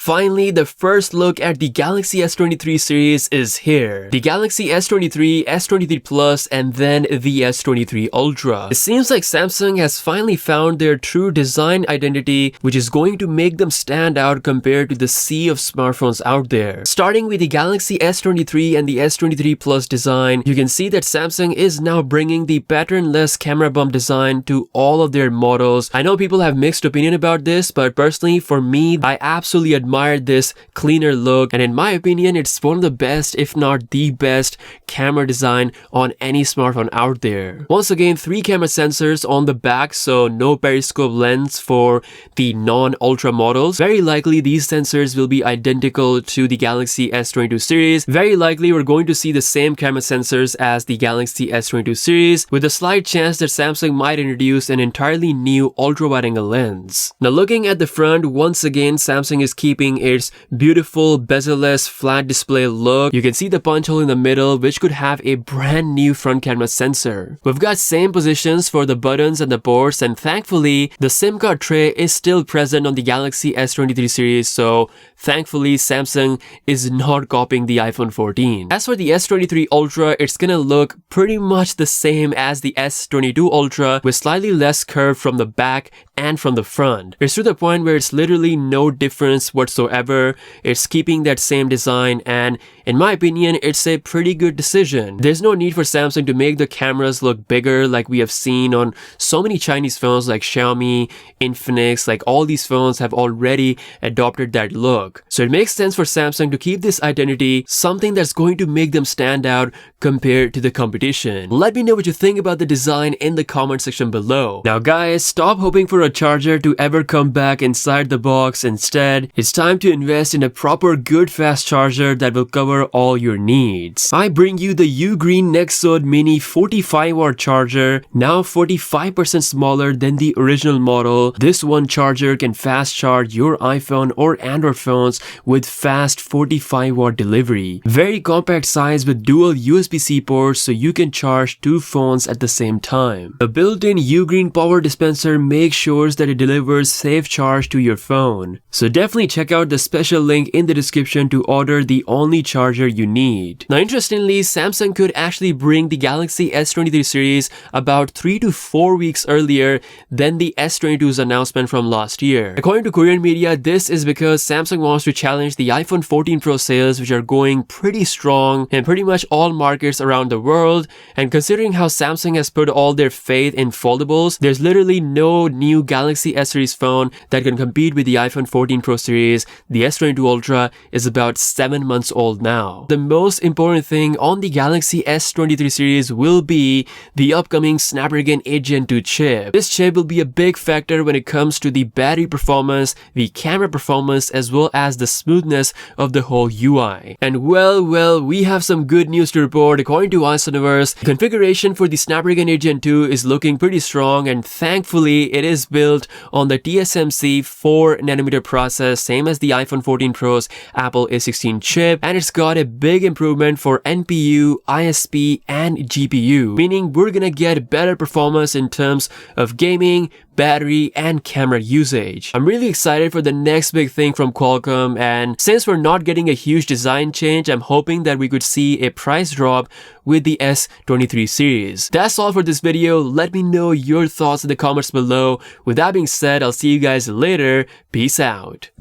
Finally, the first look at the Galaxy S23 series is here. The Galaxy S23, S23 Plus, and then the S23 Ultra. It seems like Samsung has finally found their true design identity, which is going to make them stand out compared to the sea of smartphones out there. Starting with the Galaxy S23 and the S23 Plus design, you can see that Samsung is now bringing the patternless camera bump design to all of their models. I know people have mixed opinion about this, but personally for me, I absolutely admired this cleaner look, and in my opinion it's one of the best, if not the best, camera design on any smartphone out there. Once again, 3 camera sensors on the back, so no periscope lens for the non-ultra models. Very likely these sensors will be identical to the Galaxy S22 series. Very likely we're going to see the same camera sensors as the Galaxy S22 series, with a slight chance that Samsung might introduce an entirely new ultra-wide-angle lens. Now looking at the front, once again Samsung is keeping its beautiful bezel-less flat display look. You can see the punch hole in the middle, which could have a brand new front camera sensor. We've got same positions for the buttons and the ports, and thankfully the SIM card tray is still present on the Galaxy S23 series, so thankfully Samsung is not copying the iPhone 14. As for the S23 Ultra, it's gonna look pretty much the same as the S22 Ultra, with slightly less curve from the back and from the front. It's to the point where it's literally no difference whatsoever. It's keeping that same design, and in my opinion it's a pretty good decision. There's no need for Samsung to make the cameras look bigger like we have seen on so many Chinese phones like Xiaomi, Infinix. Like all these phones have already adopted that look. So it makes sense for Samsung to keep this identity, something that's going to make them stand out compared to the competition. Let me know what you think about the design in the comment section below. Now guys, stop hoping for a charger to ever come back inside the box. Instead, it's time to invest in a proper good fast charger that will cover all your needs. I bring you the Ugreen Nexode Mini 45-watt charger, now 45% smaller than the original model. This one charger can fast charge your iPhone or Android phones with fast 45-watt delivery. Very compact size with dual USB-C ports, so you can charge 2 phones at the same time. The built-in Ugreen power dispenser makes sure that it delivers safe charge to your phone. So definitely check out the special link in the description to order the only charger you need. Now interestingly, Samsung could actually bring the Galaxy S23 series about 3 to 4 weeks earlier than the S22's announcement from last year. According to Korean media, this is because Samsung wants to challenge the iPhone 14 Pro sales, which are going pretty strong in pretty much all markets around the world. And considering how Samsung has put all their faith in foldables, there's literally no new Galaxy S series phone that can compete with the iPhone 14 Pro series. The S22 Ultra is about 7 months old now. The most important thing on the Galaxy S23 series will be the upcoming Snapdragon 8 Gen 2 chip. This chip will be a big factor when it comes to the battery performance, the camera performance, as well as the smoothness of the whole UI. And well, we have some good news to report. According to Universe, the configuration for the Snapdragon 8 Gen 2 is looking pretty strong, and thankfully it is built on the TSMC 4nm process, same as the iPhone 14 Pro's Apple A16 chip, and it's got a big improvement for NPU, ISP, and GPU, meaning we're gonna get better performance in terms of gaming, battery, and camera usage. I'm really excited for the next big thing from Qualcomm, and since we're not getting a huge design change, I'm hoping that we could see a price drop with the S23 series. That's all for this video. Let me know your thoughts in the comments below. With that being said, I'll see you guys later. Peace out.